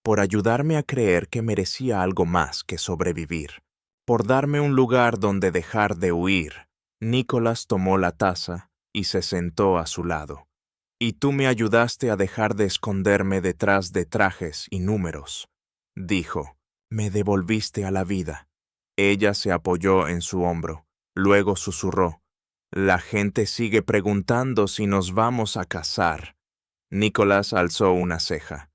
por ayudarme a creer que merecía algo más que sobrevivir, por darme un lugar donde dejar de huir. Nicholas tomó la taza y se sentó a su lado. Y tú me ayudaste a dejar de esconderme detrás de trajes y números, dijo. Me devolviste a la vida. Ella se apoyó en su hombro, luego susurró. La gente sigue preguntando si nos vamos a casar. Nicholas alzó una ceja.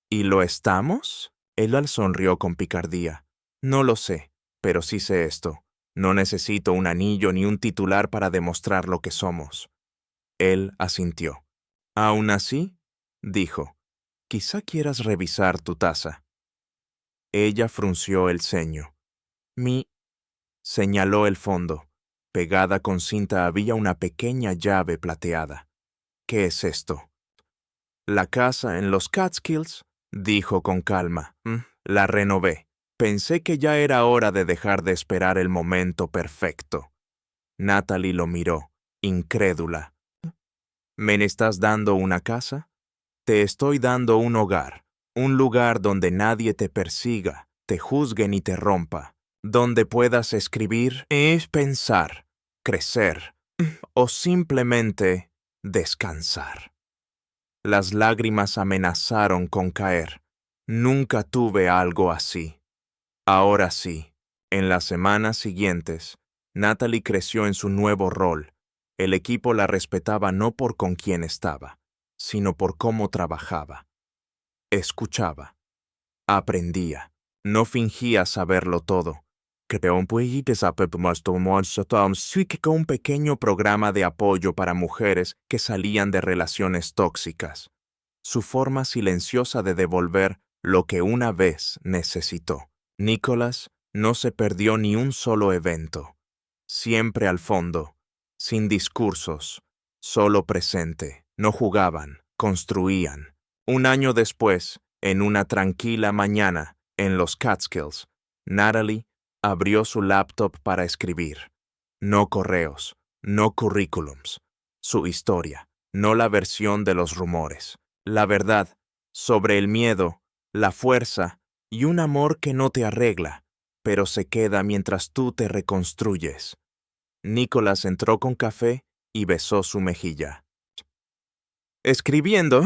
¿Y lo estamos? Él sonrió con picardía. No lo sé, pero sí sé esto. No necesito un anillo ni un titular para demostrar lo que somos. Él asintió. Aún así, dijo, quizá quieras revisar tu taza. Ella frunció el ceño. Señaló el fondo. Pegada con cinta había una pequeña llave plateada. ¿Qué es esto? La casa en los Catskills, dijo con calma. La renové. Pensé que ya era hora de dejar de esperar el momento perfecto. Natalie lo miró, incrédula. ¿Me estás dando una casa? Te estoy dando un hogar, un lugar donde nadie te persiga, te juzgue ni te rompa, donde puedas escribir, pensar, crecer o simplemente descansar. Las lágrimas amenazaron con caer. Nunca tuve algo así. Ahora sí, en las semanas siguientes, Natalie creció en su nuevo rol. El equipo la respetaba no por con quién estaba, sino por cómo trabajaba. Escuchaba. Aprendía. No fingía saberlo todo. Creó un pequeño programa de apoyo para mujeres que salían de relaciones tóxicas. Su forma silenciosa de devolver lo que una vez necesitó. Nicholas no se perdió ni un solo evento. Siempre al fondo, sin discursos, solo presente. No jugaban, construían. Un año después, en una tranquila mañana, en los Catskills, Natalie abrió su laptop para escribir. No correos, no currículums. Su historia, no la versión de los rumores. La verdad sobre el miedo, la fuerza y un amor que no te arregla, pero se queda mientras tú te reconstruyes. Nicholas entró con café y besó su mejilla. Escribiendo,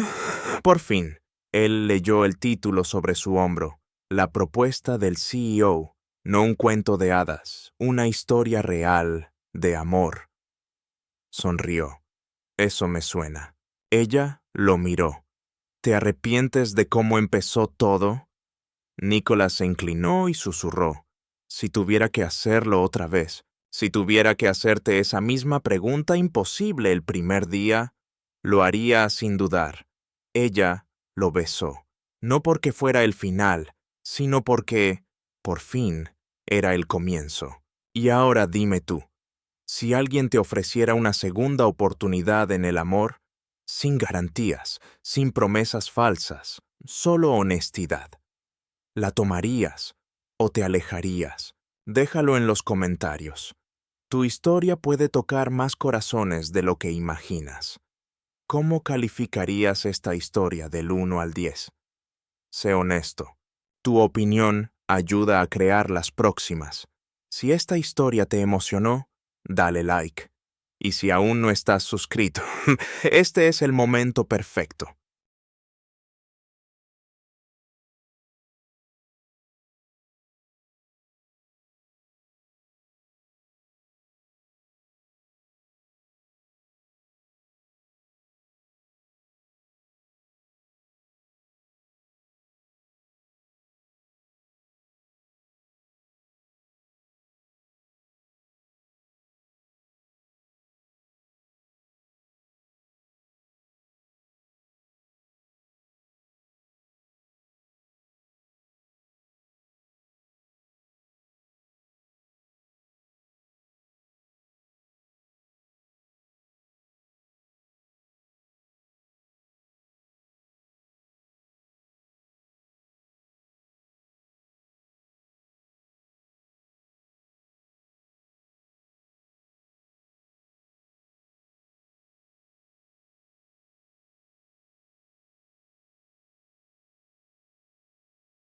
por fin, él leyó el título sobre su hombro. La propuesta del CEO, no un cuento de hadas, una historia real de amor. Sonrió. Eso me suena. Ella lo miró. ¿Te arrepientes de cómo empezó todo? Nicholas se inclinó y susurró. Si tuviera que hacerlo otra vez, si tuviera que hacerte esa misma pregunta imposible el primer día, lo haría sin dudar. Ella lo besó, no porque fuera el final, sino porque, por fin, era el comienzo. Y ahora dime tú, si alguien te ofreciera una segunda oportunidad en el amor, sin garantías, sin promesas falsas, solo honestidad, ¿la tomarías o te alejarías? Déjalo en los comentarios. Tu historia puede tocar más corazones de lo que imaginas. ¿Cómo calificarías esta historia del 1 al 10? Sé honesto. Tu opinión ayuda a crear las próximas. Si esta historia te emocionó, dale like. Y si aún no estás suscrito, este es el momento perfecto.